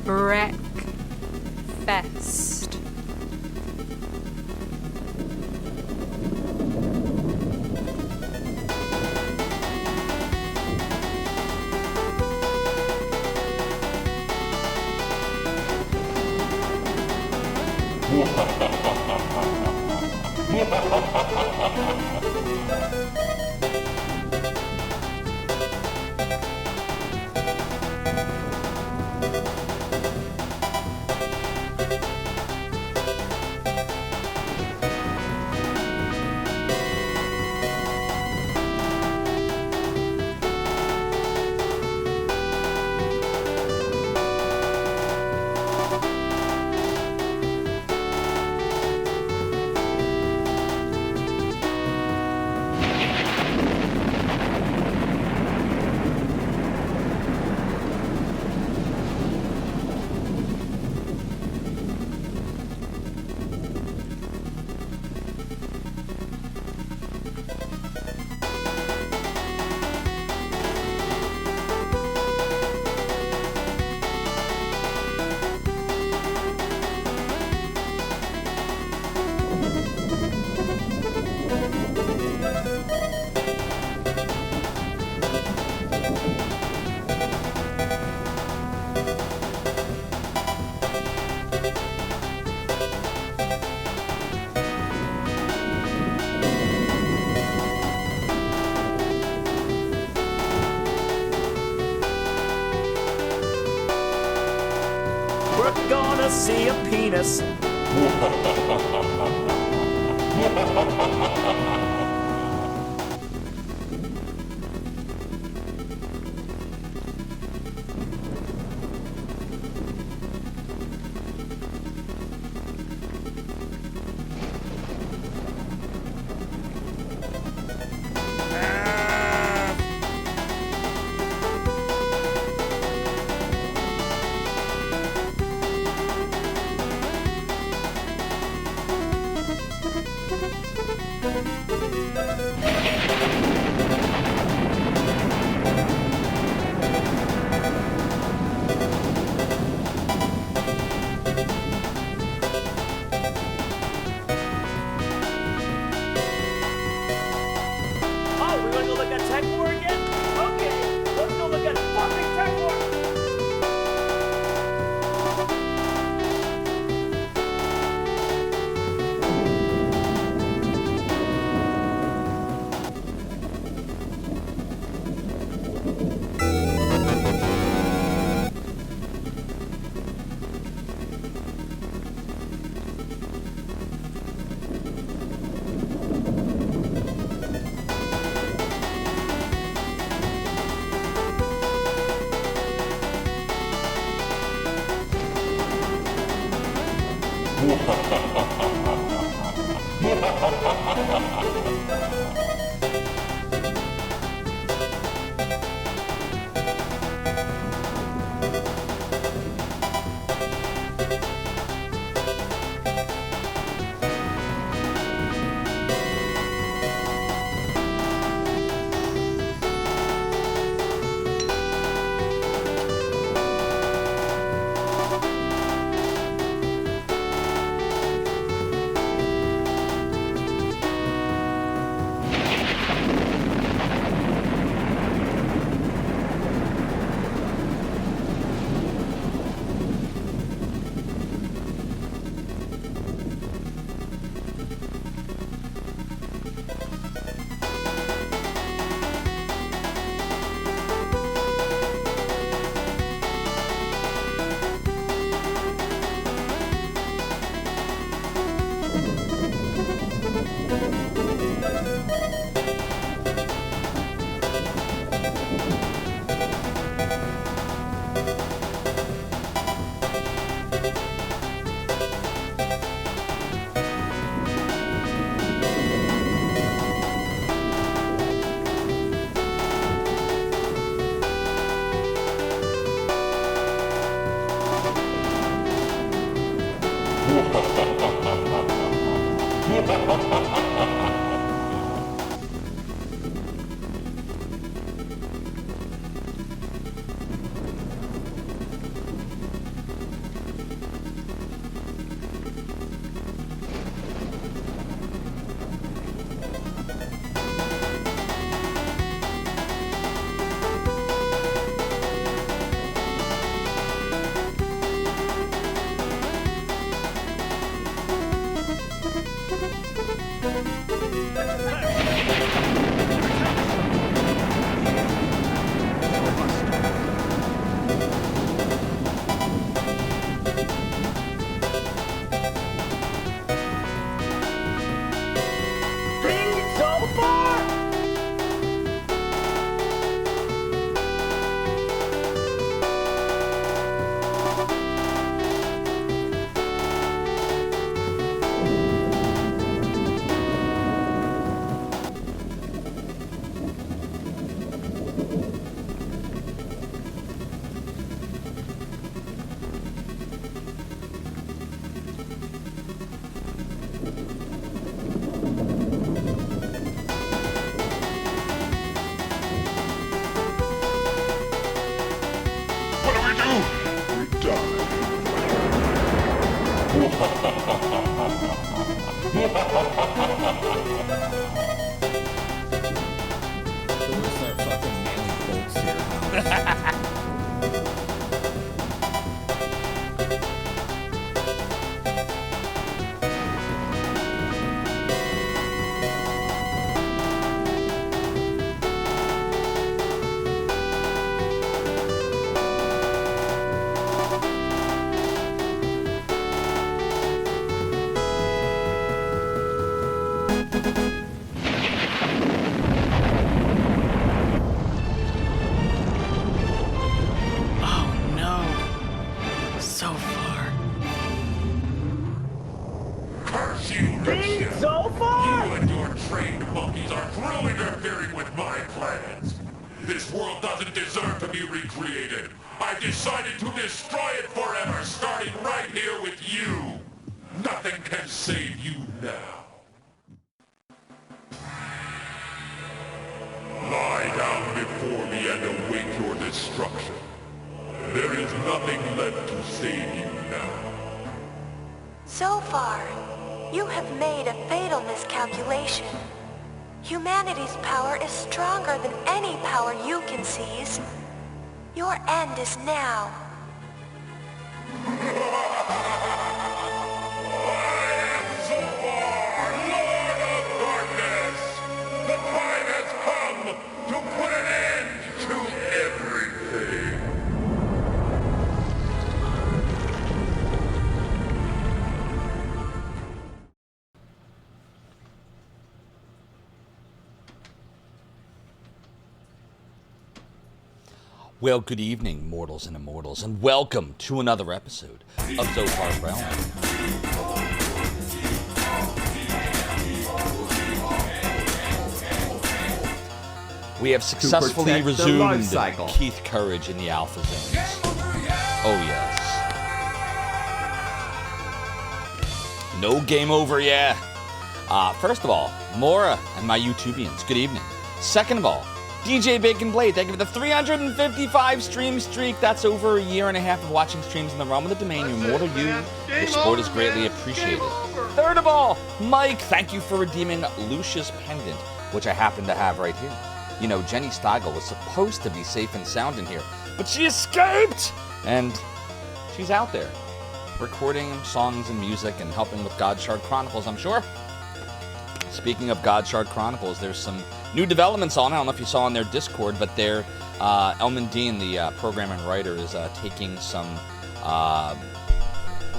Breakfast. We're gonna see a penis. Oh, we wanna go look at Tech War again? Okay, let's go look at fucking Tech War. Start fucking nailing bolts to your house. Zophar! You and your trained monkeys are through interfering with my plans. This world doesn't deserve to be recreated. I've decided to destroy it forever, starting right here with you. Nothing can save you now. Lie down before me and await your destruction. There is nothing left to save you now. Zophar, you have made a fatal miscalculation. Humanity's power is stronger than any power you can seize. Your end is now. I am Zophar, Lord of Darkness! The time has come to put an end to everything! Well, good evening, mortals and immortals, and welcome to another episode of Zophar's Realm. We have successfully resumed Keith Courage in the Alpha Zones. Oh, yes. No game over, yeah. First of all, Mora and my YouTubians, good evening. Second of all, DJ Bacon Blade, thank you for the 355 stream streak. That's over a year and a half of watching streams in the realm of the domain. You're mortal, you. Your support is greatly appreciated. Third of all, Mike, thank you for redeeming Lucius Pendant, which I happen to have right here. You know, Jenny Steigel was supposed to be safe and sound in here, but she escaped! And she's out there, recording songs and music and helping with Godshard Chronicles, I'm sure. Speaking of Godshard Chronicles, there's some new developments on it. I don't know if you saw on their Discord, but their Elman Dean, the programmer and writer, is taking some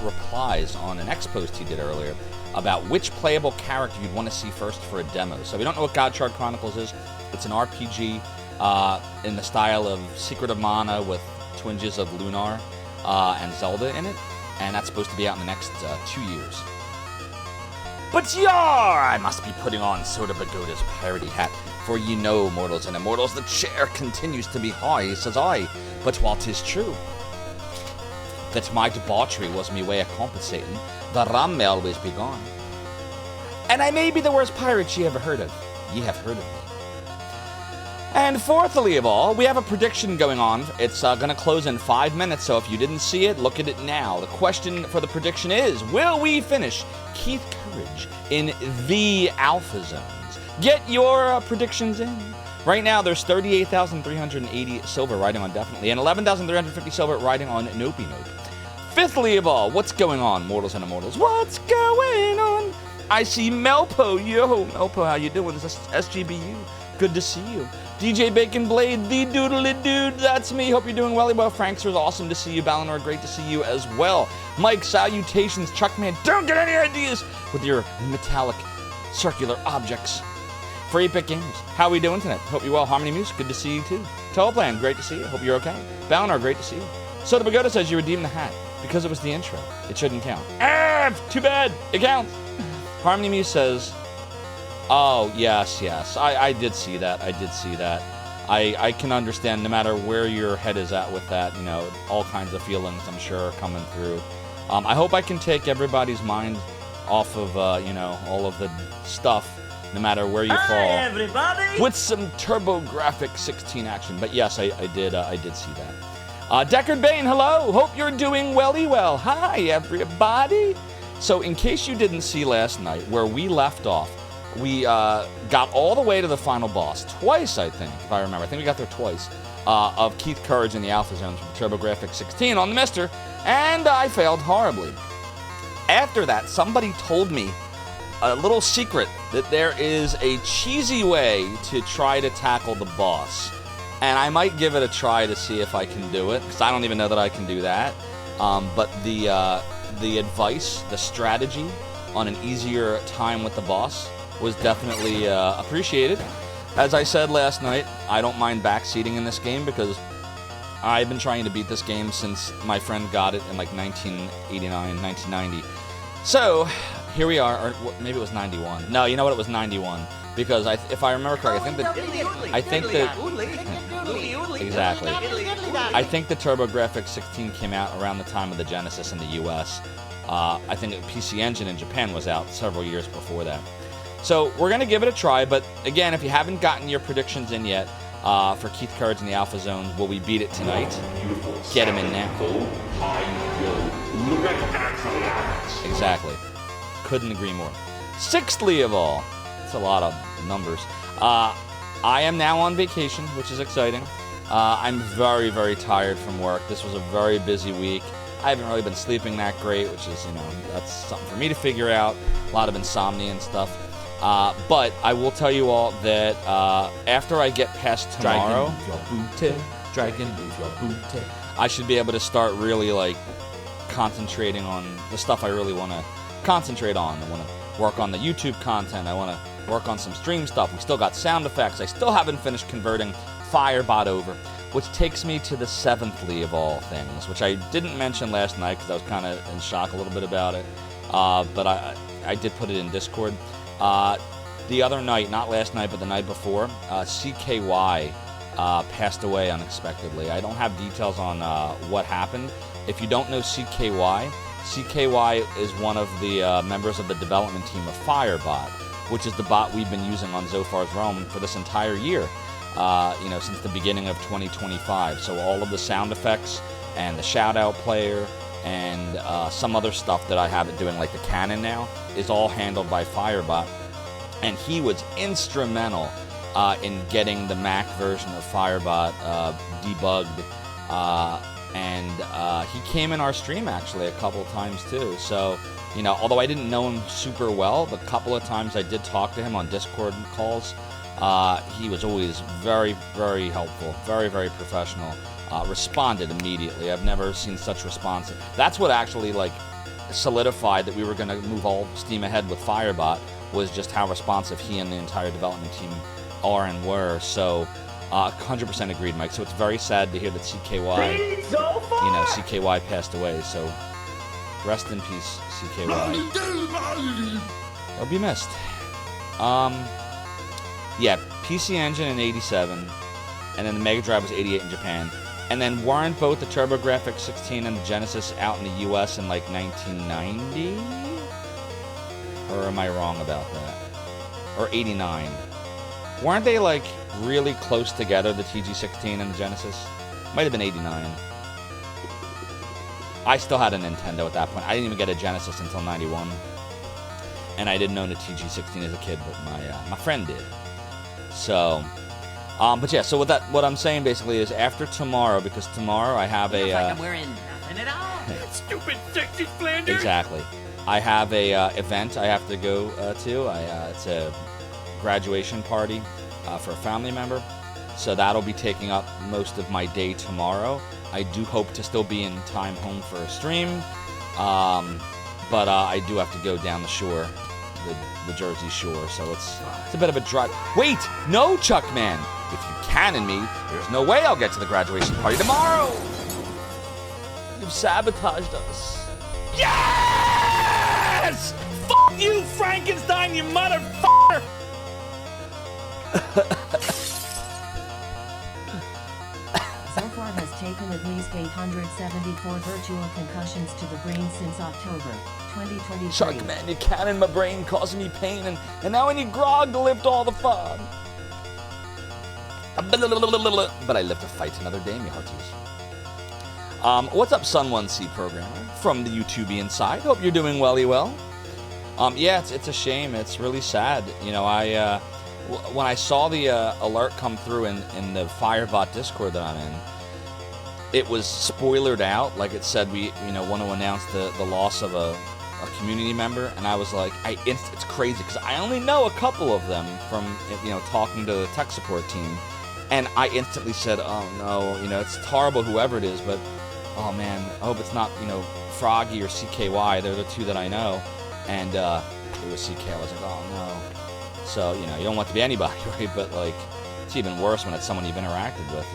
replies on an X post he did earlier about which playable character you'd want to see first for a demo. So we don't know what Godshard Chronicles is. It's an RPG in the style of Secret of Mana with twinges of Lunar and Zelda in it, and that's supposed to be out in the next 2 years. But yar! I must be putting on Soda Pagoda's parody hat, for ye know, mortals and immortals, the chair continues to be high, says I. But while 'tis true that my debauchery was me way of compensating, the rum may always be gone. And I may be the worst pirate ye ever heard of. Ye have heard of me. And fourthly of all, we have a prediction going on. It's going to close in 5 minutes, so if you didn't see it, look at it now. The question for the prediction is, will we finish Keith Courage in the Alpha Zones? Get your predictions in. Right now, there's 38,380 silver riding on Definitely, and 11,350 silver riding on Nope Nope. Fifthly of all, what's going on, mortals and immortals? What's going on? I see Melpo. Yo, Melpo, how you doing? This is SGBU. Good to see you. DJ Bacon Blade, the doodly dude, that's me. Hope you're doing well. Frankster's awesome to see you. Balinor, great to see you as well. Mike, salutations. Chuckman, don't get any ideas with your metallic circular objects. For 8-Bit Games, how are we doing tonight? Hope you're well. Harmony Music, good to see you too. Tollplan, great to see you. Hope you're okay. Balinor, great to see you. Soda Pagoda says you redeemed the hat because it was the intro. It shouldn't count. Too bad. It counts. Harmony Music says, oh, yes. I did see that. I can understand no matter where your head is at with that, you know, all kinds of feelings, I'm sure, are coming through. I hope I can take everybody's mind off of, you know, all of the stuff, no matter where you fall. Hi, everybody! With some TurboGrafx 16 action. But yes, I did see that. Deckard Bain, hello. Hope you're doing welly well. Hi, everybody. So in case you didn't see last night, where we left off, we got all the way to the final boss. Twice, I think, if I remember. I think we got there twice. Of Keith Courage in the Alpha Zones from TurboGrafx-16 on the Mister. And I failed horribly. After that, somebody told me a little secret that there is a cheesy way to try to tackle the boss. And I might give it a try to see if I can do it, because I don't even know that I can do that. But the advice, the strategy on an easier time with the boss was definitely appreciated. As I said last night, I don't mind backseating in this game because I've been trying to beat this game since my friend got it in like 1989, 1990. So here we are, or maybe it was 91. No, you know what? It was 91 because if I remember correctly, I think the TurboGrafx-16 came out around the time of the Genesis in the U.S. I think PC Engine in Japan was out several years before that. So we're going to give it a try, but again, if you haven't gotten your predictions in yet for Keith Courage in the Alpha Zone, will we beat it tonight? Get him in now. Exactly. Couldn't agree more. Sixthly of all, it's a lot of numbers. I am now on vacation, which is exciting. I'm very, very tired from work. This was a very busy week. I haven't really been sleeping that great, which is, that's something for me to figure out. A lot of insomnia and stuff. But I will tell you all that after I get past tomorrow, I should be able to start really like concentrating on the stuff I really want to concentrate on. I want to work on the YouTube content. I want to work on some stream stuff. We still got sound effects. I still haven't finished converting Firebot over, which takes me to the seventhly of all things, which I didn't mention last night because I was kind of in shock a little bit about it. But I did put it in Discord. The other night, not last night, but the night before, CKY passed away unexpectedly. I don't have details on what happened. If you don't know CKY, CKY is one of the members of the development team of Firebot, which is the bot we've been using on Zophar's Realm for this entire year, since the beginning of 2025. So all of the sound effects and the shout-out player and some other stuff that I have it doing, like the cannon now, is all handled by Firebot. And he was instrumental in getting the Mac version of Firebot debugged. And he came in our stream, actually, a couple of times, too. So, although I didn't know him super well, the couple of times I did talk to him on Discord calls, he was always very, very helpful, very, very professional. Responded immediately. I've never seen such response. That's what actually, solidified that we were going to move all steam ahead with Firebot, was just how responsive he and the entire development team are and were. So 100% agreed, Mike. So it's very sad to hear that CKY, CKY passed away. So rest in peace, CKY. He'll be missed. Yeah, PC Engine in 87, and then the Mega Drive was 88 in Japan. And then weren't both the TurboGrafx-16 and the Genesis out in the U.S. in 1990? Or am I wrong about that? Or 89? Weren't they really close together, the TG16 and the Genesis? Might have been 89. I still had a Nintendo at that point. I didn't even get a Genesis until 91. And I didn't own a TG16 as a kid, but my friend did. So, but yeah, so what I'm saying basically is after tomorrow, because tomorrow I have a... I'm wearing nothing at all. Stupid sexy Flanders. Exactly. I have a event I have to go to. It's a graduation party for a family member. So that'll be taking up most of my day tomorrow. I do hope to still be in time home for a stream. But I do have to go down the shore, the Jersey Shore, so it's a bit of a drive. Wait! No, Chuckman! If you cannon me, there's no way I'll get to the graduation party tomorrow! You've sabotaged us. Yes! Fuck you, Frankenstein, you motherfucker! Zophar has taken at least 874 virtual concussions to the brain since October 2023. Chuckman, you cannon my brain, causing me pain, and now I need grog to lift all the fun. But I live to fight another day, me hearties. What's up, Sun1C programmer from the YouTubian side? Hope you're doing welly well. Yeah, it's a shame. It's really sad. You know, when I saw the alert come through in the Firebot Discord that I'm in, it was spoilered out. Like it said, we want to announce the loss of a community member, and I was like, it's crazy because I only know a couple of them from talking to the tech support team, and I instantly said, oh no, it's horrible whoever it is, but oh man, I hope it's not Froggy or CKY. They're the two that I know, and it was CK. I was like, oh no. So you don't want to be anybody, right? But like, it's even worse when it's someone you've interacted with,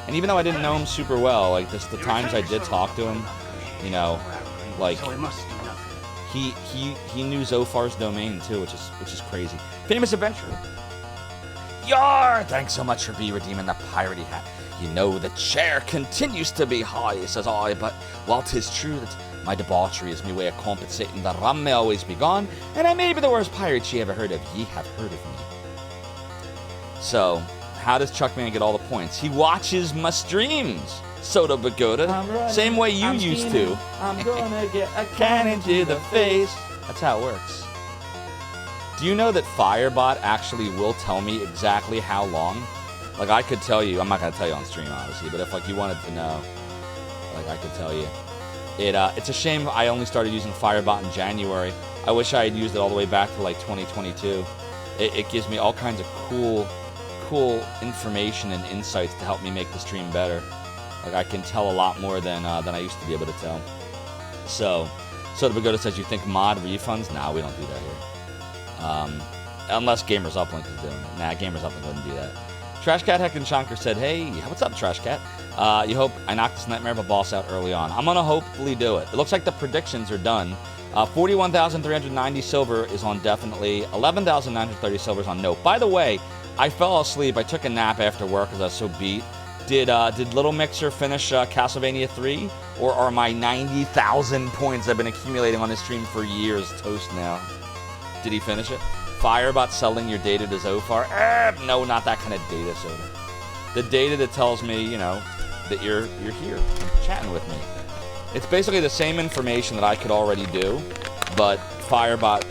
And even though I didn't know him super well, like the times I did talk to him, like he knew Zophar's domain too, which is crazy. Famous Adventurer. Yar! Thanks so much for redeeming the piratey hat. The chair continues to be high, says I, but while 'tis true that my debauchery is me way of compensating, the rum may always be gone, and I may be the worst pirate ye ever heard of. Ye have heard of me. So, how does Chuckman get all the points? He watches my streams, Soda Bagoda. Same way you used to. I'm gonna get a cannon to the face. That's how it works. Do you know that Firebot actually will tell me exactly how long? Like, I could tell you, I'm not gonna tell you on stream, obviously, but if like you wanted to know, like I could tell you. It's a shame I only started using Firebot in January. I wish I had used it all the way back to like 2022. It gives me all kinds of cool information and insights to help me make the stream better. Like I can tell a lot more than I used to be able to tell. So the Bagoda says, you think mod refunds? Nah, we don't do that here. Unless Gamers Uplink is doing it. Nah, Gamers Uplink wouldn't do that. Trash Cat Heck and Shonker said, hey, what's up, Trash Cat? You hope I knock this Nightmare of a boss out early on. I'm gonna hopefully do it. It looks like the predictions are done. 41,390 silver is on definitely. 11,930 silver is on no. By the way, I fell asleep. I took a nap after work because I was so beat. Did Little Mixer finish Castlevania 3? Or are my 90,000 points I've been accumulating on this stream for years toast now? Did he finish it? Firebot selling your data to Zophar? No, not that kind of data, Soda. The data that tells me, that you're here chatting with me. It's basically the same information that I could already do, but Firebot,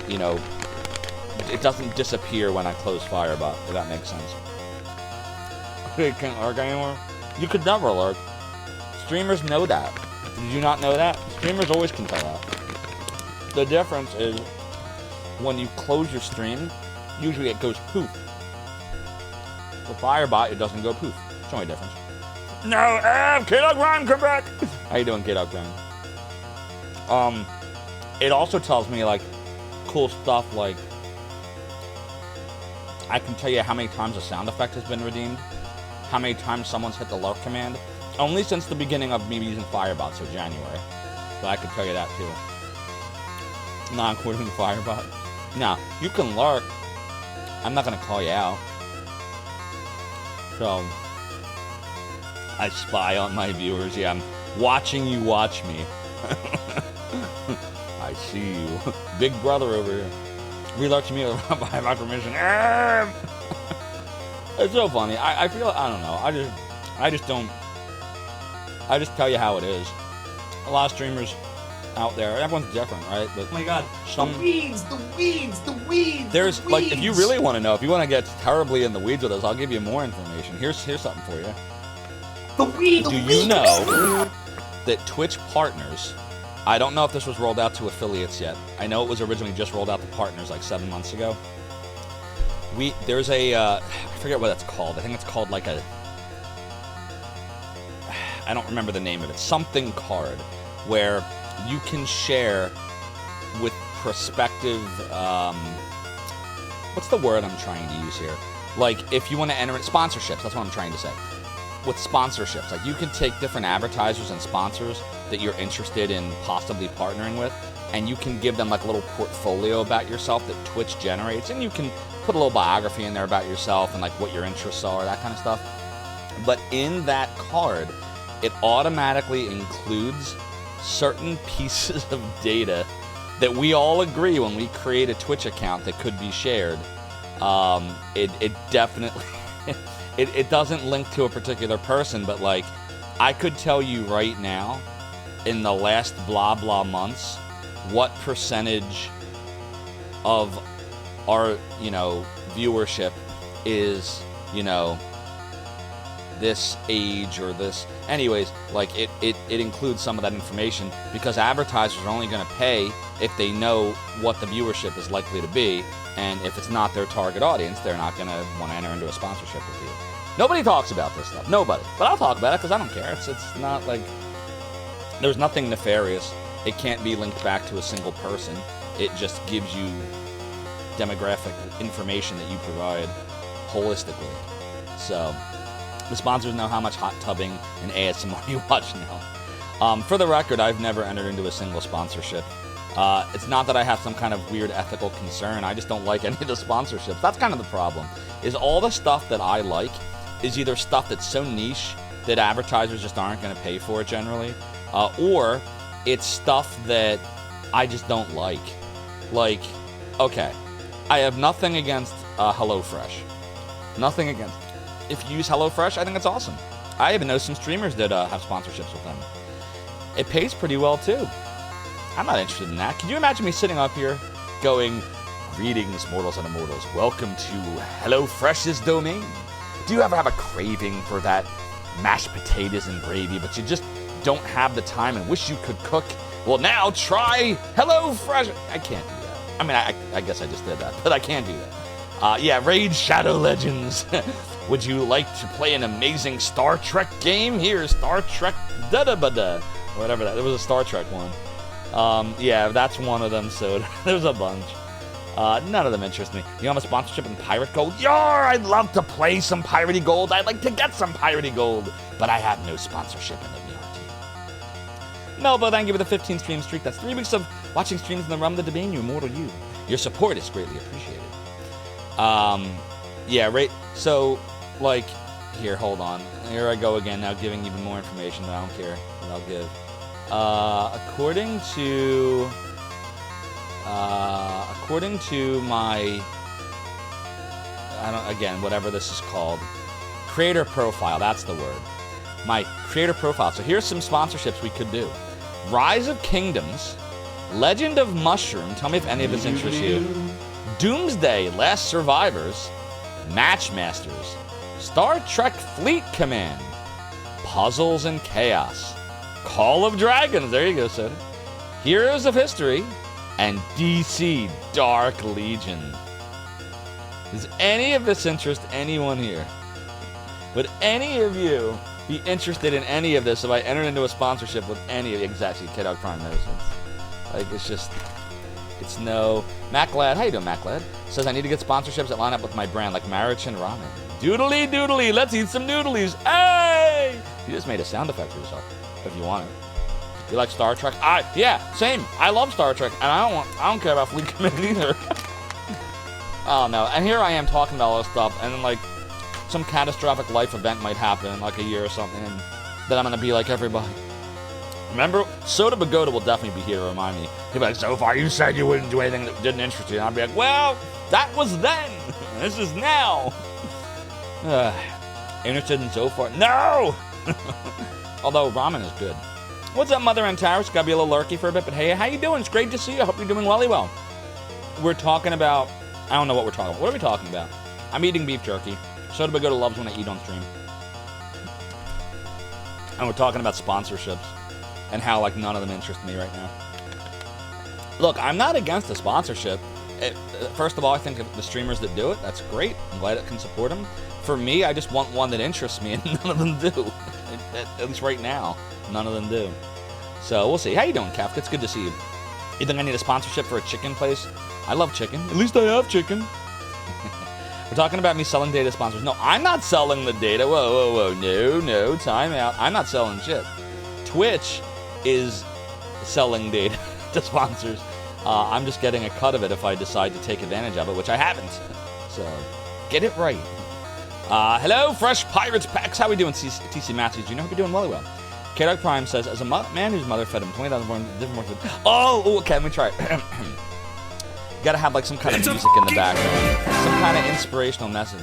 it doesn't disappear when I close Firebot, if that makes sense. You can't lurk anymore? You could never lurk. Streamers know that. Did you not know that? Streamers always can tell that. The difference is when you close your stream, usually it goes poof. With Firebot, it doesn't go poof. It's the only difference. No, K-Dog Rhyme, come back! How you doing, K-Dog Rhyme? It also tells me, like, cool stuff, like, I can tell you how many times a sound effect has been redeemed, how many times someone's hit the lurk command, only since the beginning of me using Firebot, so January. So I can tell you that, too. Not including the Firebot. Now, you can lurk. I'm not going to call you out. So, I spy on my viewers. Yeah, I'm watching you watch me. I see you. Big brother over here. Relurk to me by my permission. It's so funny. I feel, I don't know. I just tell you how it is. A lot of streamers out there, everyone's different, right? But Oh my god. some The weeds! there's like, if you really want to know, if you want to get terribly in the weeds with us, I'll give you more information. Here's something for you. Do you know that Twitch partners, I don't know if this was rolled out to affiliates yet. I know it was originally just rolled out to partners like 7 months ago. There's a, I forget what that's called. I think it's called like a, I don't remember the name of it. Something card where you can share with prospective, what's the word I'm trying to use here? Like, if you want to enter it, sponsorships, that's what I'm trying to say. With sponsorships, like you can take different advertisers and sponsors that you're interested in possibly partnering with, and you can give them like a little portfolio about yourself that Twitch generates, and you can put a little biography in there about yourself and like what your interests are, that kind of stuff. But in that card, it automatically includes certain pieces of data that we all agree when we create a Twitch account that could be shared. It definitely, it doesn't link to a particular person, but like I could tell you right now, in the last blah blah months, what percentage of our, viewership is, this age or this. Anyways, like it includes some of that information because advertisers are only going to pay if they know what the viewership is likely to be, and if it's not their target audience, they're not going to want to enter into a sponsorship with you. Nobody talks about this stuff. Nobody. But I'll talk about it because I don't care. It's not like there's nothing nefarious. It can't be linked back to a single person. It just gives you demographic information that you provide holistically. So the sponsors know how much hot tubbing and ASMR you watch now. For the record, I've never entered into a single sponsorship. It's not that I have some kind of weird ethical concern. I just don't like any of the sponsorships. That's kind of the problem. Is all the stuff that I like is either stuff that's so niche that advertisers just aren't going to pay for it generally, or it's stuff that I just don't like. Like, okay, I have nothing against HelloFresh. Nothing against it. If you use HelloFresh, I think it's awesome. I even know some streamers that have sponsorships with them. It pays pretty well, too. I'm not interested in that. Can you imagine me sitting up here going, "Greetings, mortals and immortals. Welcome to HelloFresh's domain. Do you ever have a craving for that mashed potatoes and gravy, but you just don't have the time and wish you could cook? Well, now try HelloFresh." I can't do that. I mean, I guess I just did that, but I can't do that. Yeah, Raid Shadow Legends. Would you like to play an amazing Star Trek game? Here's Star Trek da-da-ba-da. Or whatever that. There was a Star Trek one. Yeah, that's one of them, so there's a bunch. None of them interest me. You have a sponsorship in Pirate Gold? Yar! I'd love to play some Piratey Gold. I'd like to get some Piratey Gold. But I have no sponsorship in the VR team. Melba, thank you for the 15 stream streak. That's 3 weeks of watching streams in the realm of the domain, you immortal you. Your support is greatly appreciated. Yeah, right. So, like, here, hold on. Here I go again, now giving even more information that I don't care that I'll give. According to my, again, whatever this is called, creator profile, that's the word. My creator profile. So here's some sponsorships we could do. Rise of Kingdoms, Legend of Mushroom, tell me if any of this interests you. Doomsday, Last Survivors, Matchmasters, Star Trek Fleet Command, Puzzles and Chaos, Call of Dragons, there you go, Soda, Heroes of History, and DC Dark Legion. Does any of this interest anyone here? Would any of you be interested in any of this if I entered into a sponsorship with any of you? Exactly, K-Dog Prime knows it. Like, it's no... MacLad, how you doing, MacLad? Says I need to get sponsorships that line up with my brand, like Marich and Ramen. Doodly doodly, let's eat some noodlies. Hey! You just made a sound effect for yourself, if you want it. You like Star Trek? Yeah, same. I love Star Trek, and I don't care about Fleet Command either. Oh no, and here I am talking about all this stuff, and then like some catastrophic life event might happen in like a year or something, and then I'm gonna be like everybody. Remember, Soda Bagoda will definitely be here to remind me. He'll be like, "Zophar, you said you wouldn't do anything that didn't interest you." And I'll be like, "Well, that was then. This is now." Interested in Zophar? No! Although ramen is good. What's up, Mother and Towers? Gotta be a little lurky for a bit, but hey, how you doing? It's great to see you. I hope you're doing well. We're talking about... I don't know what we're talking about. What are we talking about? I'm eating beef jerky. Soda Bagoda loves when I eat on stream. And we're talking about sponsorships and how, like, none of them interest me right now. Look, I'm not against a sponsorship. First of all, I think the streamers that do it, that's great. I'm glad it can support them. For me, I just want one that interests me, and none of them do. At least right now, none of them do. So we'll see. How you doing, Kafka? It's good to see you. You think I need a sponsorship for a chicken place? I love chicken. At least I have chicken. We're talking about me selling data sponsors. No, I'm not selling the data. Whoa. No, time out. I'm not selling shit. Twitch is selling data to sponsors. I'm just getting a cut of it if I decide to take advantage of it, which I haven't. So, get it right. Hello, Fresh Pirates Packs. How we doing, TC Matthews? You know, hope you're doing well. K-Dog Prime says, as a man whose mother fed him 20,000 different words of... Oh, okay, let me try it. You gotta have, like, some kind of music in the background. Some kind of inspirational message,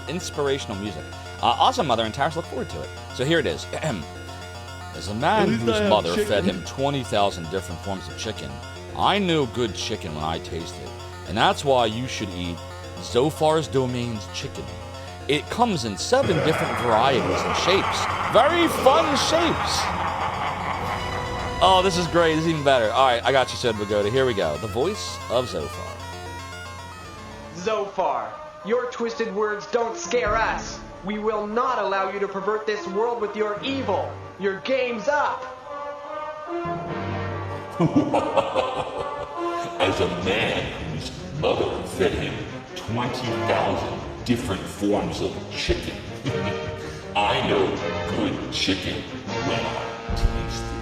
inspirational music. Awesome, Mother and Taris. Look forward to it. So here it is. As a man whose mother fed him 20,000 different forms of chicken, I know good chicken when I taste it. And that's why you should eat Zophar's Domain's chicken. It comes in 7 different varieties and shapes. Very fun shapes. Oh, this is great. This is even better. All right, I got you, Sid Pagoda. Here we go. The voice of Zophar. Zophar, your twisted words don't scare us. We will not allow you to pervert this world with your evil. Your game's up. As a man whose mother fed him 20,000 different forms of chicken, I know good chicken when I taste it.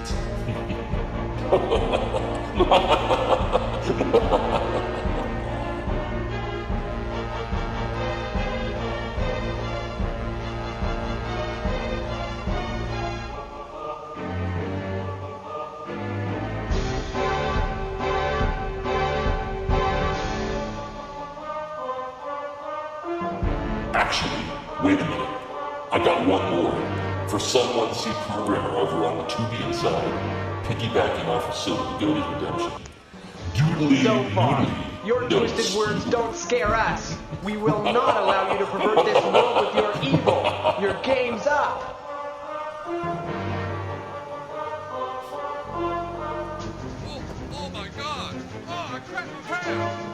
Actually, wait a minute. I got one more. For someone see programmer over on the Tubian side, piggybacking off of Silver Pagoda's redemption. Doodly Zophar, doodly. your twisted words don't scare us. We will not allow you to pervert this world with your evil. Your game's up. Oh my God! Oh, I cracked my pants!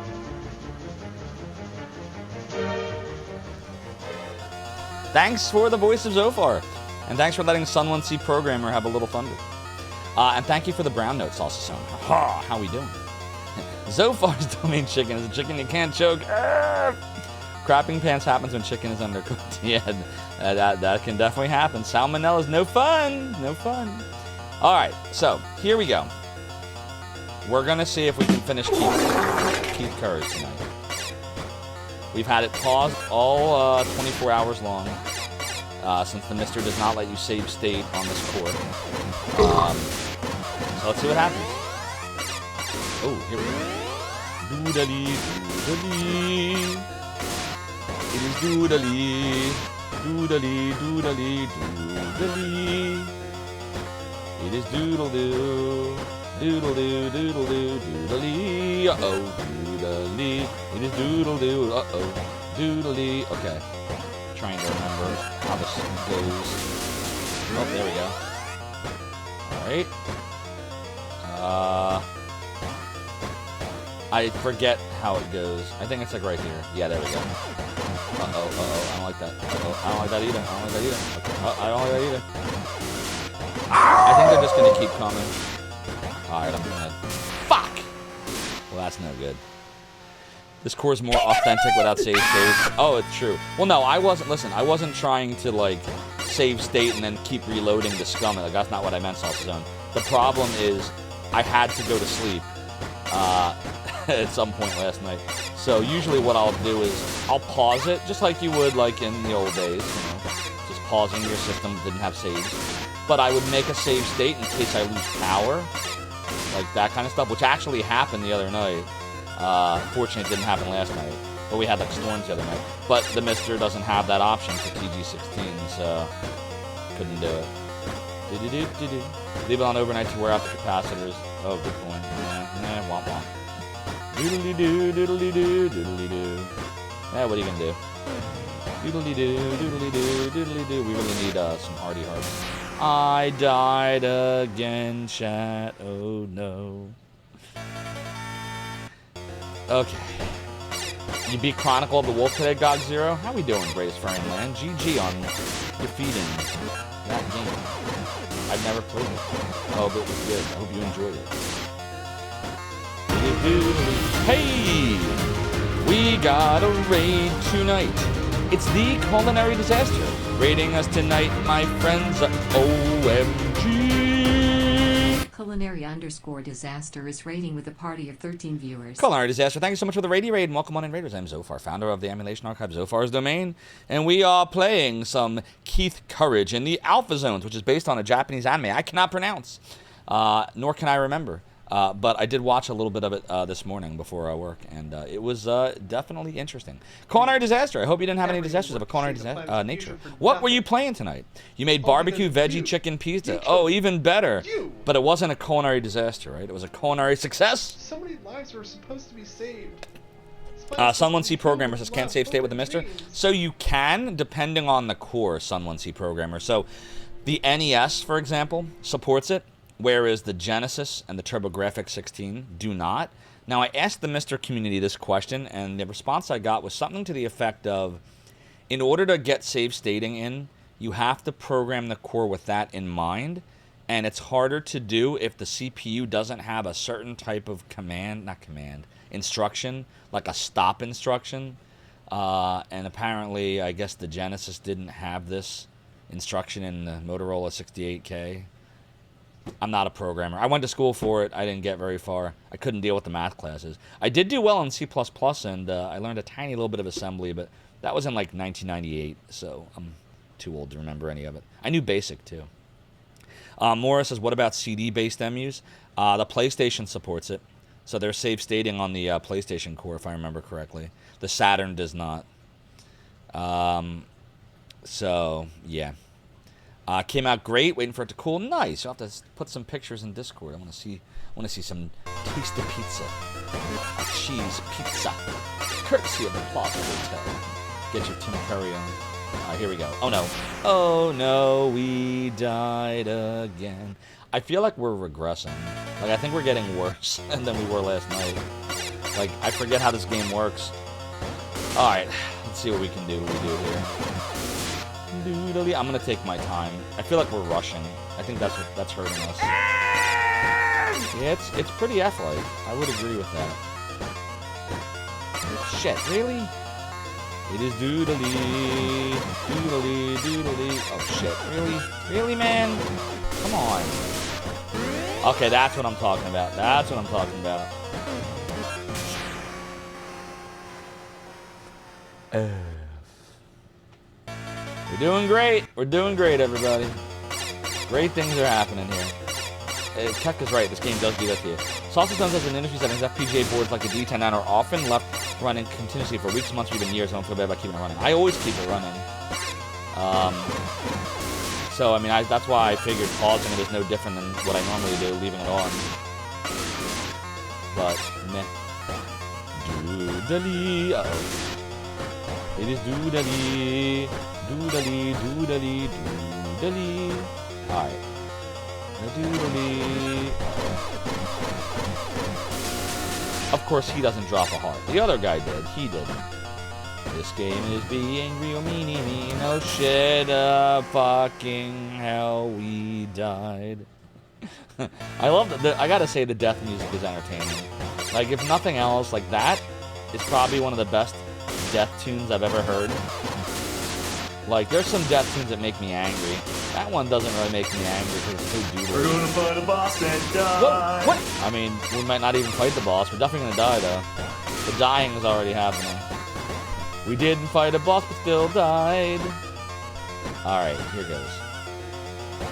Thanks for the voice of Zophar. And thanks for letting Sun1C Programmer have a little thunder. And thank you for the brown note, Salsa Son. Ha! How we doing? Zophar's Domain chicken is a chicken you can't choke. Crapping pants happens when chicken is undercooked. Yeah, that can definitely happen. Salmonella is no fun. No fun. All right, so here we go. We're going to see if we can finish Keith Courage tonight. We've had it paused all 24 hours long since the Mister does not let you save state on this court. So let's see what happens. Oh, here we go. Doodly, doodly. It is doodly, doodly, doodly, doodly. It is doodle-doo, doodle-doo, doodle-doo, doodly. Uh-oh, doodly. It is doodle-doo, uh-oh, doodly. Okay, trying to remember how this goes. Oh, there we go. Alright. I forget how it goes. I think it's like right here. Yeah, there we go. Uh-oh, uh-oh, I don't like that. Uh-oh, I don't like that either. I don't like that either. Okay. I don't like that either. I think they're just gonna keep coming. Alright, I'm gonna... Fuck! Well, that's no good. This core is more authentic without save states. Oh, it's true. Well, no, I wasn't trying to, like, save state and then keep reloading the scum. Like, that's not what I meant, Salsa Zone. The problem is, I had to go to sleep, at some point last night. So usually what I'll do is, I'll pause it, just like you would, like, in the old days, you know. Just pausing your system, didn't have saves. But I would make a save state in case I lose power. Like that kind of stuff, which actually happened the other night. Fortunately, it didn't happen last night. But we had like storms the other night. But the Mister doesn't have that option for TG16, so couldn't do it. Leave it on overnight to wear out the capacitors. Oh, good point. Yeah, womp womp. Doodly-doo, doodly-doo, doodly-doo. Yeah, what are you gonna do? Doodly-doo, doodly-doo, doodly-doo. We really need some hardy hearts. I died again, chat. Oh no. Okay. You beat Chronicle of the Wolf today, God Zero? How we doing, Greatest Furry in Land? GG on defeating that game. I've never played it. Oh, but it was good. I hope you enjoyed it. Hey! We got a raid tonight. It's the Culinary Disaster. Raiding us tonight, my friends. OMG. Culinary_disaster is raiding with a party of 13 viewers. Culinary Disaster, thank you so much for the raid and welcome on in, Raiders. I'm Zophar, founder of the Emulation Archive, Zophar's Domain, and we are playing some Keith Courage in the Alpha Zones, which is based on a Japanese anime I cannot pronounce, nor can I remember. But I did watch a little bit of it this morning before work, and it was definitely interesting. Culinary disaster. I hope you didn't have any disasters of a culinary nature. What were you playing tonight? You made barbecue veggie chicken pizza. Oh, even better. But it wasn't a culinary disaster, right? It was a culinary success. So many lives were supposed to be saved. Sun1C Programmer says, can't save state with the Mister. So you can, depending on the core, Sun1C Programmer. So the NES, for example, supports it, whereas the Genesis and the TurboGrafx-16 do not. Now, I asked the Mister community this question, and the response I got was something to the effect of, in order to get save stating in, you have to program the core with that in mind, and it's harder to do if the CPU doesn't have a certain type of instruction, like a stop instruction. And apparently, I guess the Genesis didn't have this instruction in the Motorola 68K. I'm not a programmer. I went to school for it. I didn't get very far. I couldn't deal with the math classes. I did do well in C++, and I learned a tiny little bit of assembly, but that was in like 1998, so I'm too old to remember any of it. I knew BASIC, too. Morris says, what about CD-based emus? The PlayStation supports it. So they're save stating on the PlayStation core, if I remember correctly. The Saturn does not. So, yeah. Came out great. Waiting for it to cool. Nice. You'll have to put some pictures in Discord. I want to see some tasty pizza. A cheese pizza. Courtesy of the Plaza Hotel. Get your Tim Curry on. Alright, here we go. Oh, no. Oh, no. We died again. I feel like we're regressing. Like, I think we're getting worse than we were last night. Like, I forget how this game works. Alright, let's see what we can do. What we do here. Doodly. I'm gonna take my time. I feel like we're rushing. I think that's hurting us. Yeah, it's pretty F-like. I would agree with that. Shit, really? It is doodly. Doodly, doodly. Oh, shit. Really? Really, man? Come on. Okay, that's what I'm talking about. That's what I'm talking about. We're doing great. We're doing great, everybody. Great things are happening here. Keck is right. This game does do that to you. Sausage Done says in industry settings, FPGA boards like the D10 are often left running continuously for weeks, months, or even years. I don't feel bad about keeping it running. I always keep it running. So, I mean, that's why I figured pausing it is no different than what I normally do, leaving it on. But, meh. Doodly. Uh-oh. It is doodly. Doodly, doodly, doodly. Alright. Doodly. Of course, he doesn't drop a heart. The other guy did. He didn't. This game is being real meanie mean. Oh shit, fucking hell, we died. I love that. I gotta say, the death music is entertaining. Like, if nothing else, like that is probably one of the best death tunes I've ever heard. Like, there's some death tunes that make me angry. That one doesn't really make me angry because it's so doodly. We're gonna fight a boss and die. What? I mean, we might not even fight the boss. We're definitely gonna die, though. The dying is already happening. We didn't fight a boss, but still died. Alright, here goes.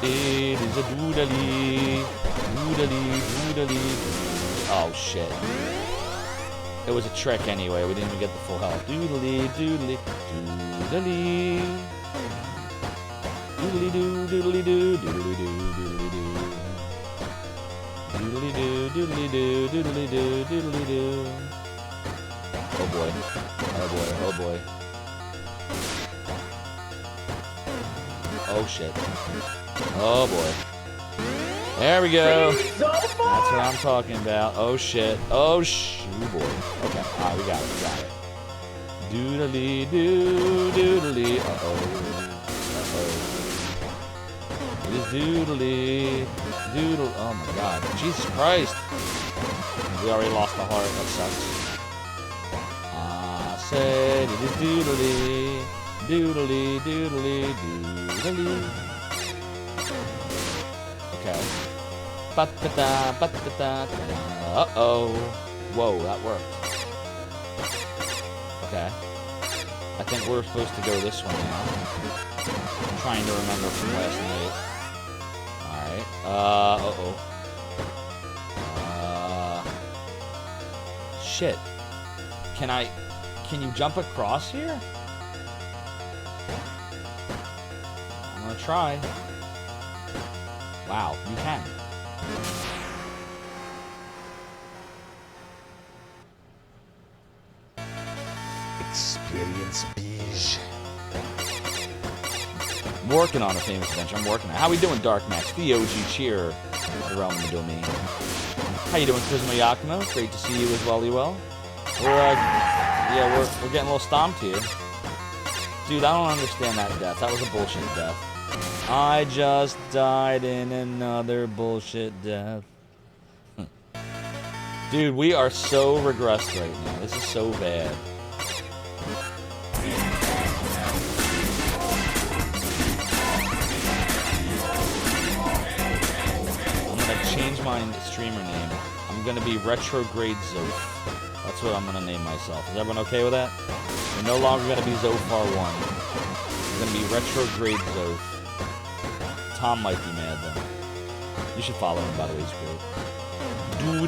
It is a doodly. Doodly, doodly. Oh, shit. It was a trick anyway. We didn't even get the full health. Doodly, doodly, doodly. Doodly doo, doodly doo, doodly doo, doodly doo. Doodly doo, doodly doo, doodly doo, doodly doo. Oh boy. Oh boy, oh boy. Oh shit. Oh boy. There we go. That's what I'm talking about. Oh shit. Oh boy. Okay. Alright, we got it. We got it. Doodly doo, doodly. Uh-oh. Uh-oh. It is doodly. Doodle. Oh my god. Jesus Christ. We already lost the heart. That sucks. Said it is doodly. Doodly, doodly, doodly. Okay. Ba-da-da, ba-da-da. Uh-oh. Whoa, that worked. Okay. I think we're supposed to go this way now. I'm trying to remember from last night. Alright. Uh-oh. shit. Can you jump across here? I'm gonna try. Wow, you can. Experience beige. I'm working on a famous adventure. I'm working on it. How we doing, Dark Max? The OG cheer. The realm of the domain. How you doing, Kuzma Yakumo? Great to see you as well, We're getting a little stomped here. Dude, I don't understand that death. That was a bullshit death. I just died in another bullshit death. Dude, we are so regressed right now. This is so bad. I'm gonna change my streamer name. I'm gonna be Retrograde Zoph. That's what I'm gonna name myself. Is everyone okay with that? We're no longer gonna be Zophar 1. We're gonna be Retrograde Zoph. Tom might be mad though. You should follow him, by the way, he's great.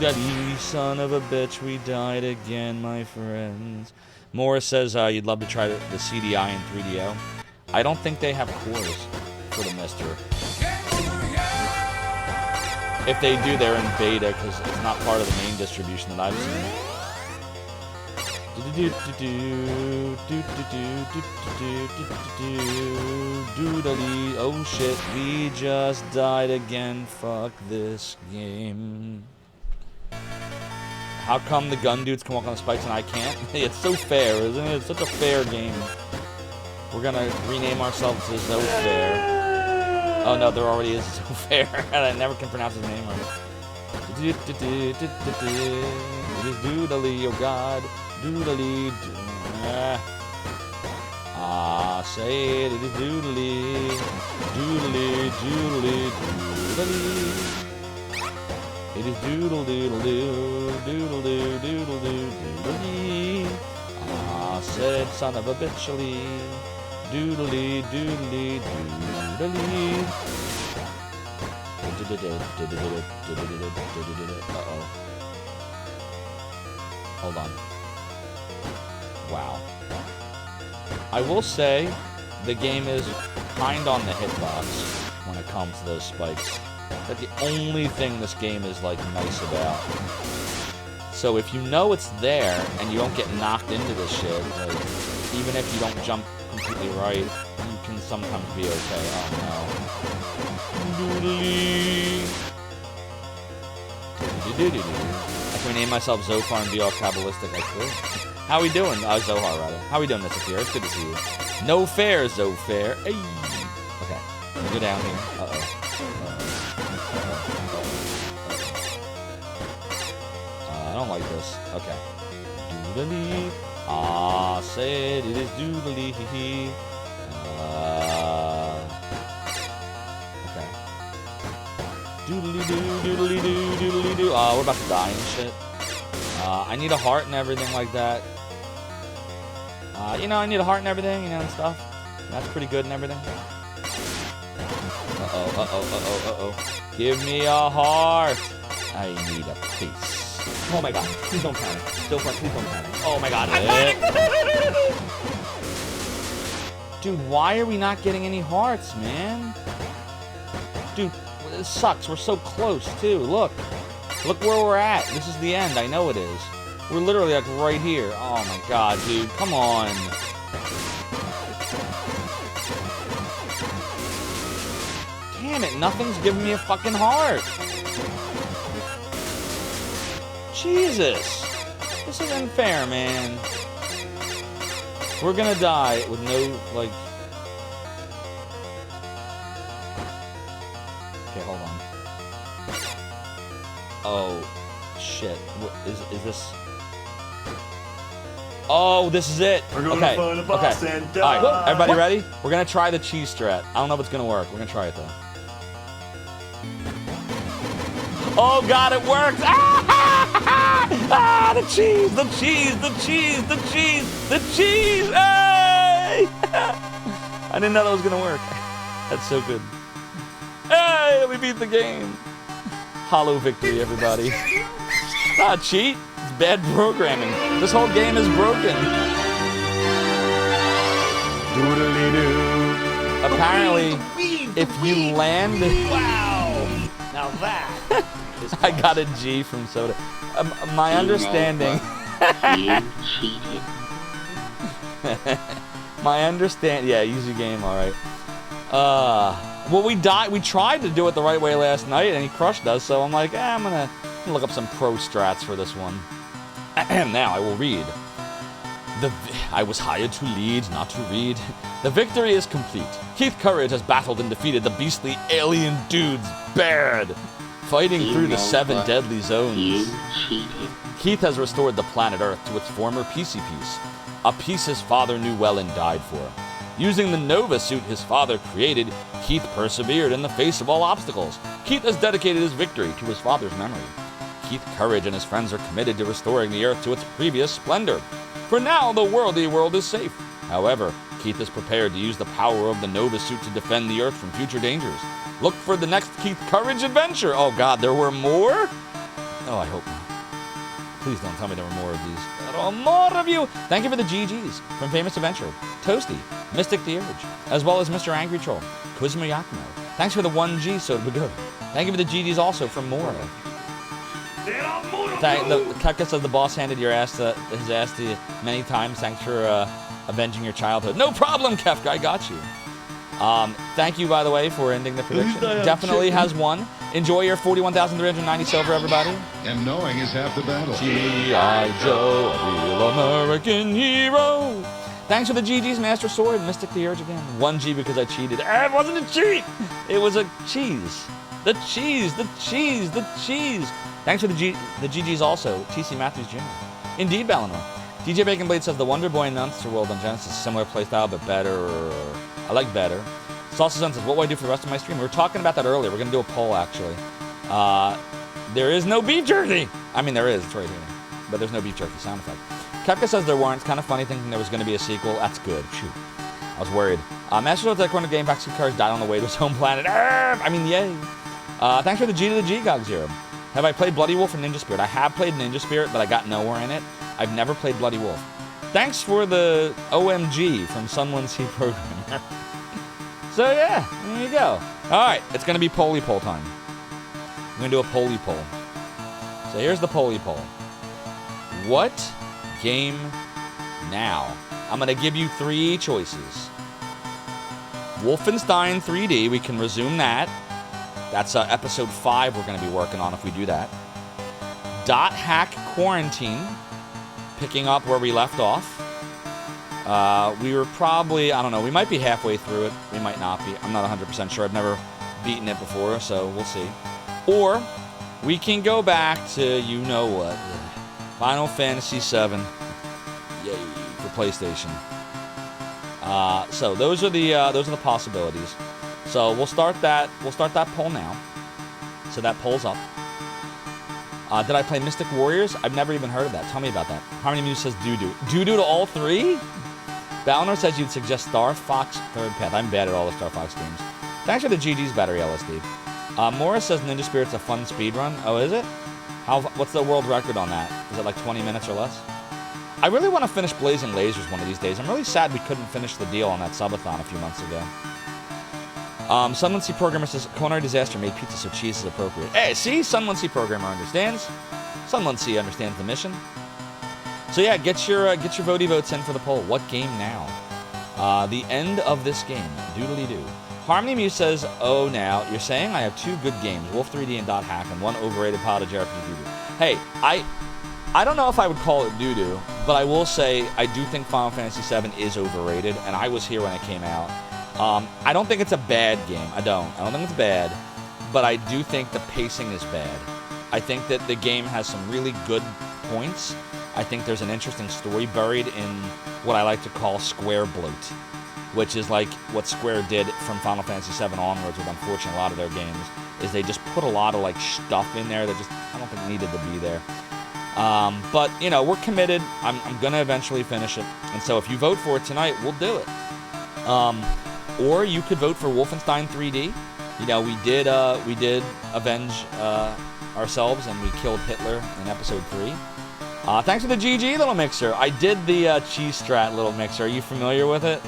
Doodadee, son of a bitch, we died again, my friends. Morris says you'd love to try the CDI and 3DO. I don't think they have cores for the Mister. If they do, they're in beta because it's not part of the main distribution that I've seen. Oh shit, we just died again. Fuck this game. How come the gun dudes can walk on the spikes and I can't? It's so fair, isn't it? It's such a fair game. We're gonna rename ourselves to Zophar. Oh no, there already is Zophar. I never can pronounce his name right. It is doodly, oh god. Doodly. Say it, it is doodly. Doodly, doodly, doodly. It is doodle doodle doo, doodle doo, doodle doo, doodly. Said son of a bitchly. Doodly, doodly, doodly. Uh-oh. Hold on. Wow. I will say, the game is kind on the hitbox when it comes to those spikes. That's the only thing this game is, like, nice about. So if you know it's there, and you don't get knocked into this shit, like, even if you don't jump completely right, you can sometimes be okay. Oh, no. Doodly. I can rename myself Zophar and be all Kabbalistic. I could. How we doing? Zohar, rather. How we doing, Mr. Fear? It's good to see you. No fair, Zophar. Hey. Okay. Let me go down here. Uh-oh. I don't like this. Okay. Doodly. Said it is doodly. Okay. Doodly doo, doodly doo, doodly doo. We're about to die and shit. I need a heart and everything like that. You know, I need a heart and everything, you know, and stuff. That's pretty good and everything. Uh-oh. Give me a heart. I need a piece. Oh my god, please don't panic. Zophar, please don't panic. Oh my god. Dude, why are we not getting any hearts, man? Dude, this sucks. We're so close, too. Look. Look where we're at. This is the end. I know it is. We're literally, like, right here. Oh my god, dude. Come on. Damn it, nothing's giving me a fucking heart. Jesus. This isn't fair, man. We're gonna die with no, like... Okay, hold on. Oh, shit. What, is this... Oh, this is it. We're going okay. to find a boss and die. All right, everybody ready? We're gonna try the cheese strat. I don't know if it's gonna work. We're gonna try it though. Oh God, it works! The cheese, the cheese, the cheese, the cheese, the cheese! Hey! I didn't know that was gonna work. That's so good. Hey, we beat the game. Hollow victory, everybody. Not cheat. It's bad programming. This whole game is broken. Doodly-doo. Apparently, if you land... Wow! Now that is I got a G from Soda. My understanding... Yeah, easy game, alright. Well, we tried to do it the right way last night, and he crushed us, so I'm like, I'm gonna look up some pro strats for this one. Now, I will read. I was hired to lead, not to read. The victory is complete. Keith Courage has battled and defeated the beastly alien dudes bad, fighting through the 7 deadly zones. Keith has restored the planet Earth to its former peacey peace, a peace his father knew well and died for. Using the Nova suit his father created, Keith persevered in the face of all obstacles. Keith has dedicated his victory to his father's memory. Keith Courage and his friends are committed to restoring the Earth to its previous splendor. For now, the worldy world is safe. However, Keith is prepared to use the power of the Nova suit to defend the Earth from future dangers. Look for the next Keith Courage adventure. Oh God, there were more? Oh, I hope not. Please don't tell me there were more of these. Oh, more of you! Thank you for the GGs from Famous Adventure, Toasty, Mystic the Urge, as well as Mr. Angry Troll, Kuzma Yakumo. Thanks for the 1G, so we go. Thank you for the GGs also from Mora. Kepka says the boss handed his ass to you many times. Thanks for avenging your childhood. No problem, Kefka, I got you. Thank you, by the way, for ending the prediction. Definitely has won. Enjoy your 41,390 silver, everybody. And knowing is half the battle. G.I. Joe, a real American hero. Thanks for the GG's, Master Sword. Mystic the Urge again. 1G because I cheated. It wasn't a cheat. It was a cheese. The cheese. Thanks for the GG's also. TC Matthews Jr. Indeed, Balinor. DJ Bacon Blade says the Wonder Boy and Monster World on Genesis is similar playstyle, but better. I like better. Salsa Sun says, what will I do for the rest of my stream? We were talking about that earlier. We're going to do a poll, actually. There is no beef jerky. I mean, there is. It's right here. But there's no beef jerky sound effect. Kepka says there weren't. It's kind of funny thinking there was going to be a sequel. That's good. Shoot. I was worried. Master Sword's like one of the game packs cars died on the way to his home planet. I mean, yay. Thanks for the G to the G, Gog0. Have I played Bloody Wolf or Ninja Spirit? I have played Ninja Spirit, but I got nowhere in it. I've never played Bloody Wolf. Thanks for the OMG from Someone C Programmer. So yeah, there you go. Alright, it's going to be Poly Poll time. I'm going to do a Poly Poll. So here's the Poly Poll. What game now? I'm going to give you 3 choices. Wolfenstein 3D, we can resume that. That's episode 5 we're going to be working on if we do that. Dot Hack Quarantine, picking up where we left off. We were probably, I don't know, we might be halfway through it. We might not be. I'm not 100% sure. I've never beaten it before, so we'll see. Or we can go back to you know what, Final Fantasy VII. Yay, for PlayStation. So those are the possibilities. So we'll start that poll now. So that poll's up. Did I play Mystic Warriors? I've never even heard of that. Tell me about that. Harmony Muse says doo-doo. Doo-doo to all 3? Balnor says you'd suggest Star Fox Third Path. I'm bad at all the Star Fox games. Thanks for the GG's battery, LSD. Morris says Ninja Spirit's a fun speedrun. Oh, is it? What's the world record on that? Is it like 20 minutes or less? I really want to finish Blazing Lasers one of these days. I'm really sad we couldn't finish the deal on that subathon a few months ago. Sunland Programmer says, Culinary Disaster made pizza so cheese is appropriate. Hey, see? Sunland Programmer understands. Sunland understands the mission. So yeah, get your votey votes in for the poll. What game now? The end of this game. Doodly-doo. Harmony Muse says, oh, now, you're saying I have 2 good games, Wolf 3D and Dot Hack, and 1 overrated Pottage RPG doo-doo. Hey, I don't know if I would call it doo-doo, but I will say I do think Final Fantasy VII is overrated, and I was here when it came out. I don't think it's a bad game. I don't think it's bad, but I do think the pacing is bad. I think that the game has some really good points. I think there's an interesting story buried in what I like to call Square bloat, which is like what Square did from Final Fantasy VII onwards with, unfortunately, a lot of their games, is they just put a lot of like stuff in there that just, I don't think needed to be there. But, you know, we're committed. I'm going to eventually finish it. And so if you vote for it tonight, we'll do it. Or you could vote for Wolfenstein 3D. You know, we did avenge ourselves, and we killed Hitler in episode 3. Thanks for the GG, little mixer. I did the cheese strat, little mixer. Are you familiar with it?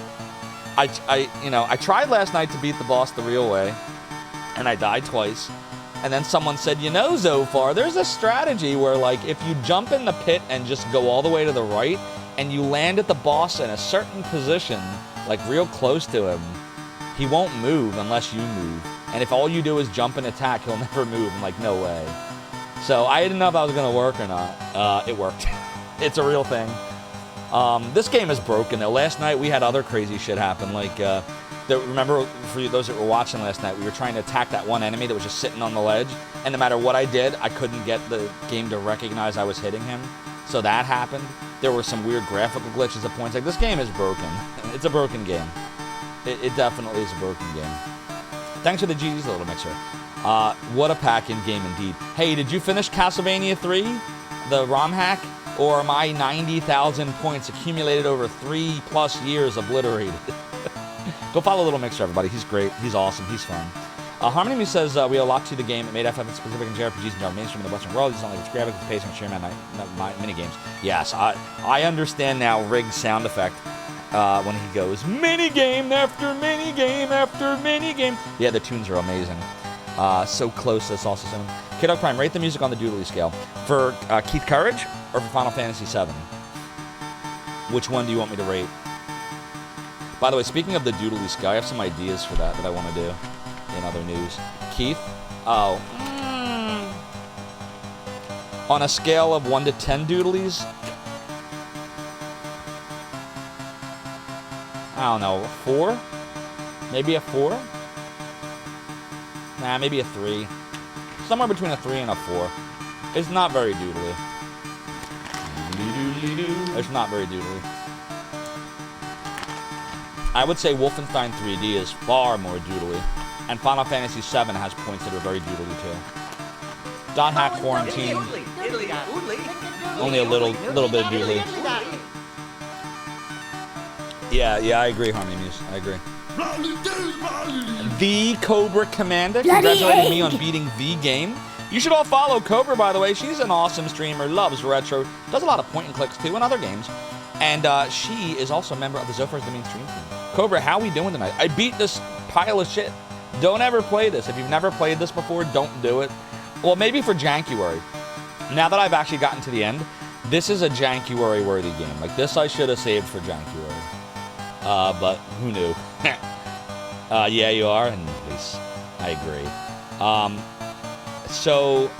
I tried last night to beat the boss the real way, and I died twice. And then someone said, you know, Zophar, there's a strategy where, like, if you jump in the pit and just go all the way to the right, and you land at the boss in a certain position, like real close to him, he won't move unless you move. And if all you do is jump and attack, he'll never move. I'm like, no way. So I didn't know if that was going to work or not. It worked. It's a real thing. This game is broken, though. Last night, we had other crazy shit happen. Like, remember, for those that were watching last night, we were trying to attack that one enemy that was just sitting on the ledge. And no matter what I did, I couldn't get the game to recognize I was hitting him. So that happened. There were some weird graphical glitches at points. Like, this game is broken. It's a broken game. It definitely is a broken game. Thanks for the G's, little mixer. What a pack-in game indeed. Hey, did you finish Castlevania 3, the ROM hack? Or am I 90,000 points accumulated over 3+ years obliterated? Go follow Little Mixer, everybody. He's great. He's awesome. He's fun. Harmony Me says, we owe a lot to the game. It made FF specific in JRPGs and mainstream in the Western world. It's not like it's graphics, it's pacing, sheer mini-games. Yes, I understand now Rig's sound effect when he goes, mini-game after mini-game after mini-game. Yeah, the tunes are amazing. So close, that's also soon. Kiddo Prime, rate the music on the doodly scale. For Keith Courage or for Final Fantasy VII? Which one do you want me to rate? By the way, speaking of the doodly scale, I have some ideas for that I want to do in other news. Keith? Oh. On a scale of 1 to 10 doodlies? I don't know, 4? Maybe a 4? Nah, maybe a 3. Somewhere between a 3 and a 4. It's not very doodly. It's not very doodly. I would say Wolfenstein 3D is far more doodly. And Final Fantasy VII has points that are very doodly too. Dot Hack Quarantine. Only a little bit of doodly. Yeah, I agree, Harmony Muse. I agree. The Cobra Commander congratulating me on beating the game. You should all follow Cobra, by the way. She's an awesome streamer, loves retro, does a lot of point and clicks too in other games. And she is also a member of the Zophar's the Main Stream team. Cobra, how we doing tonight? I beat this pile of shit. Don't ever play this. If you've never played this before, don't do it. Well, maybe for Jankuary. Now that I've actually gotten to the end, this is a Jankuary-worthy game. Like, this I should have saved for Jankuary. But who knew? Yeah, you are, and please, I agree. So,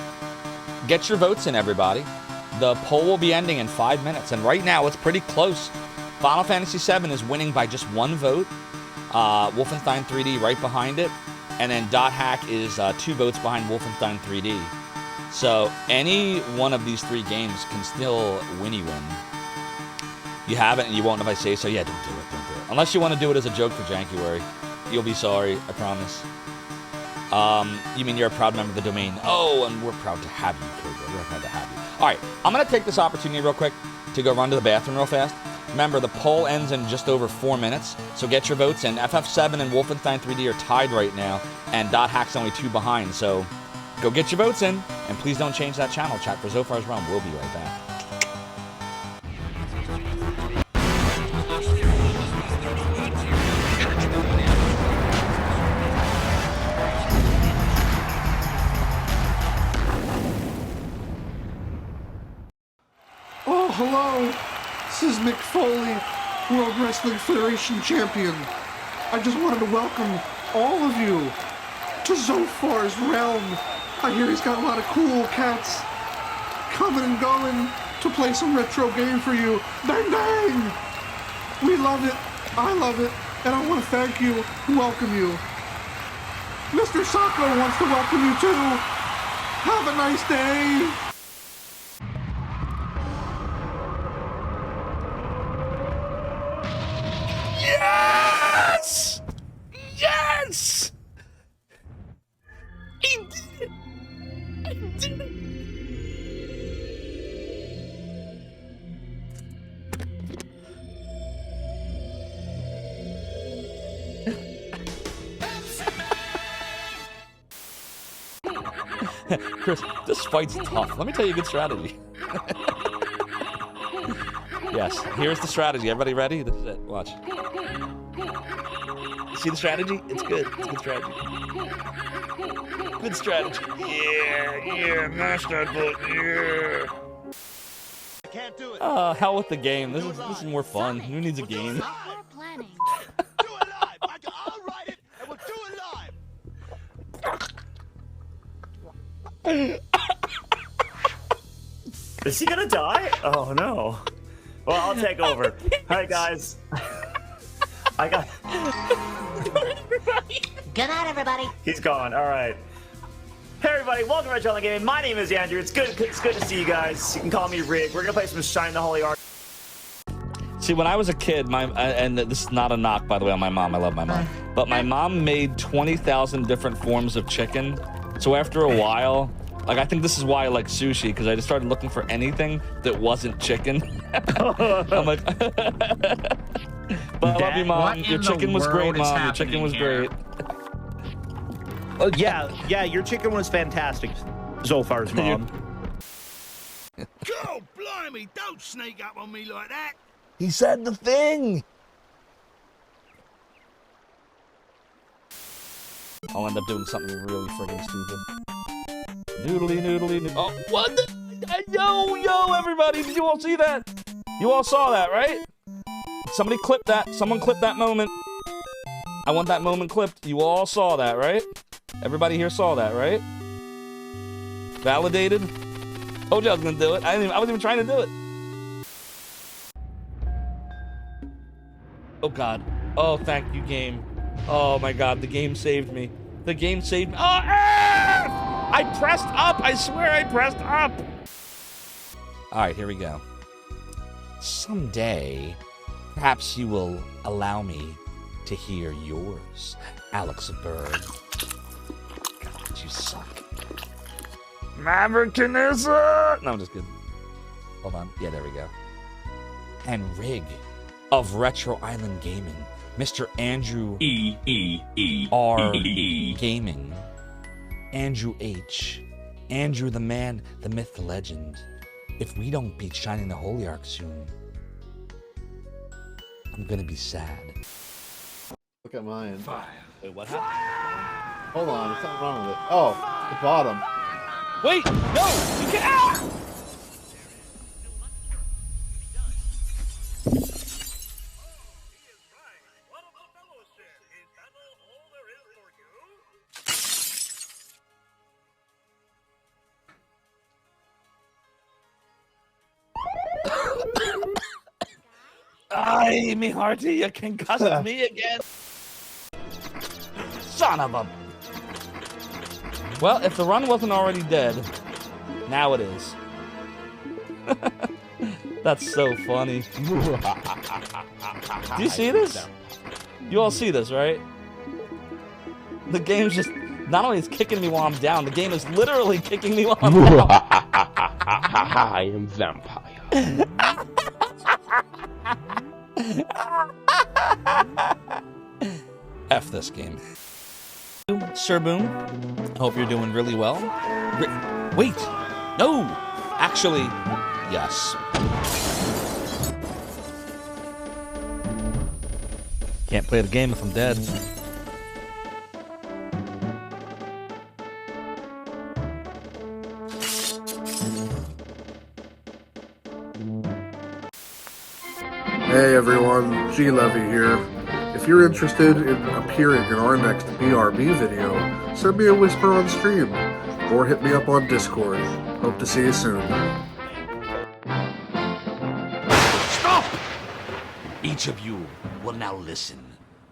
get your votes in, everybody. The poll will be ending in 5 minutes, and right now it's pretty close. Final Fantasy VII is winning by just 1 vote. Wolfenstein 3D right behind it, and then Dot Hack is 2 votes behind Wolfenstein 3D. So, any one of these 3 games can still win. You haven't, and you won't if I say so. Yeah, don't do it. Unless you want to do it as a joke for Jankuary. You'll be sorry, I promise. You mean you're a proud member of the domain? Oh, and we're proud to have you, Cobra. We're proud to have you. All right, I'm going to take this opportunity real quick to go run to the bathroom real fast. Remember, the poll ends in just over 4 minutes, so get your votes in. FF7 and Wolfenstein 3D are tied right now, and Dot Hack's only 2 behind, so go get your votes in, and please don't change that channel. Chat for Zophar's Realm. We'll be right back. Oh, hello. This is Mick Foley, World Wrestling Federation Champion. I just wanted to welcome all of you to Zophar's Realm. I hear he's got a lot of cool cats coming and going to play some retro game for you. Bang, bang! We love it. I love it. And I want to thank you and welcome you. Mr. Sacco wants to welcome you too. Have a nice day. Yes! Yes! I did it! I did it! Chris, this fight's tough. Let me tell you a good strategy. Yes, here's the strategy. Everybody ready? This is it. Watch. See the strategy? It's good. It's good strategy. Good strategy. Yeah, mash that button, yeah. I can't do it. Hell with the game. This is more fun. Who needs a game? Do it live. I'll write it, and we'll do it live. Is he gonna die? Oh no. Well, I'll take over. Alright, guys. I got. Good night, everybody. He's gone. Alright. Hey, everybody. Welcome to Channel Gaming. My name is Andrew. It's good to see you guys. You can call me Rig. We're gonna play some Shine the Holy Ark. See, when I was a kid, and this is not a knock, by the way, on my mom. I love my mom. But my mom made 20,000 different forms of chicken. So after a while, like, I think this is why I like sushi, because I just started looking for anything that wasn't chicken. I'm like, but I love you, Mom. Your chicken was great, Mom. Your chicken was great. Oh, yeah, your chicken was fantastic, Zophar's mom. God, blimey, don't sneak up on me like that. He said the thing. I'll end up doing something really friggin' stupid. Noodly, noodly, noodly. Oh, what the? Yo, everybody, did you all see that? You all saw that, right? Somebody clip that. Someone clip that moment. I want that moment clipped. You all saw that, right? Everybody here saw that, right? Validated? Told you I was gonna do it. I wasn't even trying to do it. Oh God. Oh, thank you, game. Oh my God, the game saved me. The game saved me. Oh, ah! I pressed up. I swear I pressed up. All right, here we go. Someday, perhaps you will allow me to hear yours, Alex Bird. God, you suck. Maverickism! No, I'm just kidding. Hold on. Yeah, there we go. And Rig of Retro Island Gaming, Mr. Andrew R. Gaming, Andrew H., Andrew the man, the myth, the legend. If we don't beat Shining the Holy Ark soon, I'm gonna be sad. Look at mine. Wait, what happened? Hold on, there's something wrong with it. Oh, the bottom. Wait, no, you can't. Ah! Ay, me hearty, you concussed me again. Son of a... Well, if the run wasn't already dead, now it is. That's so funny. Do you see this? You all see this, right? The game's just... Not only is kicking me while I'm down, the game is literally kicking me while I'm down. I am vampire. F this game. Sir Boom, hope you're doing really well. Wait, no, actually, yes. Can't play the game if I'm dead. Hey everyone, G Levy here. If you're interested in appearing in our next BRB video, send me a whisper on stream, or hit me up on Discord. Hope to see you soon. Stop! Each of you will now listen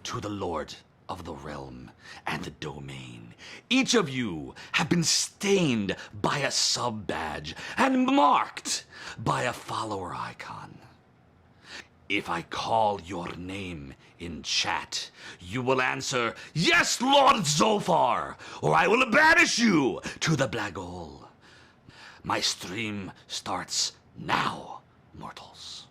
to the Lord of the Realm and the Domain. Each of you have been stained by a sub-badge and marked by a follower icon. If I call your name in chat, you will answer, "Yes, Lord Zophar," or I will banish you to the black hole. My stream starts now, mortals.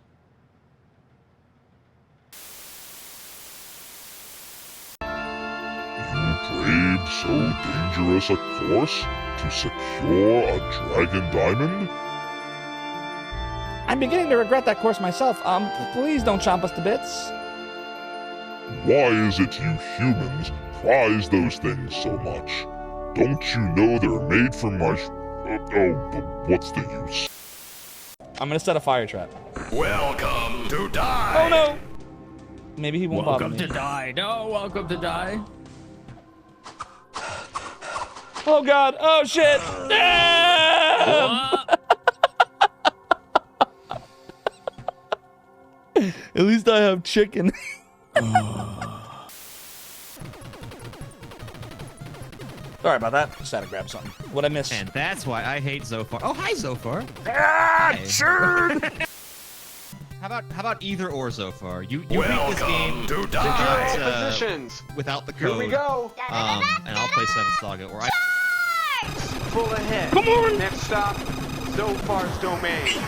You brave so dangerous a course to secure a dragon diamond? I'm beginning to regret that course myself. Please don't chomp us to bits. Why is it you humans prize those things so much? Don't you know they're made from my what's the use? I'm gonna set a fire trap. Welcome to die. Oh no! Maybe he won't bother me. Welcome to die. No, welcome to die. Oh god! Oh shit! At least I have chicken. Sorry about that. Just had to grab something. What'd I miss? And that's why I hate Zophar. Oh, hi, Zophar. Ah, sure. How about either or, Zophar? You beat this game Secure all positions. without the code. Here we go. And I'll play 7 Saga, or I. Full ahead. Come on. Next stop, Zophar's domain.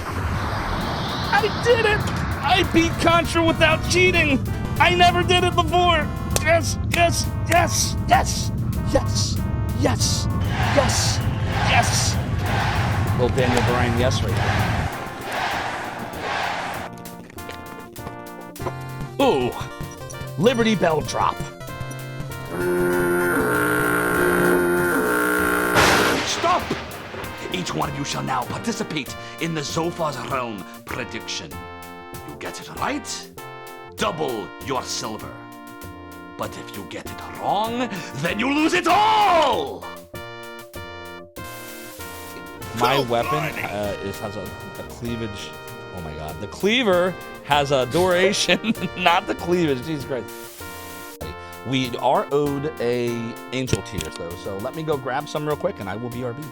I did it! I beat Contra without cheating! I never did it before! Yes, yes, yes, yes, yes, yes, yes, yes! Little Daniel Bryan, yes, right there. Ooh! Liberty Bell drop. Stop! Each one of you shall now participate in the Zophar's Realm prediction. You get it right, double your silver. But if you get it wrong, then you lose it all! My weapon has a cleavage. Oh my god. The cleaver has a duration, not the cleavage. Jesus Christ. We are owed a angel tears though, so let me go grab some real quick and I will BRB.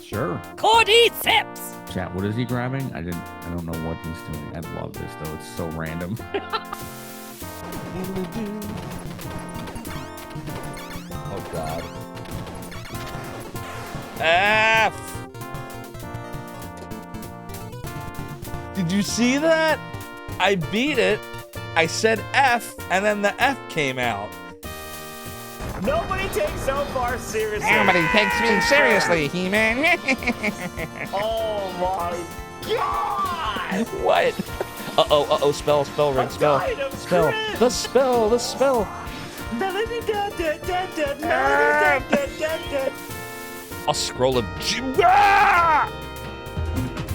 Sure. Cordyceps! Chat, what is he grabbing? I don't know what he's doing. I love this though. It's so random. Oh god. F! Did you see that? I beat it. I said F, and then the F came out. Nobody takes Zophar seriously. Nobody takes me seriously, He-Man. Oh my god! What? Uh-oh, spell, ring, spell. Spell. The spell. I'll scroll a... Ah!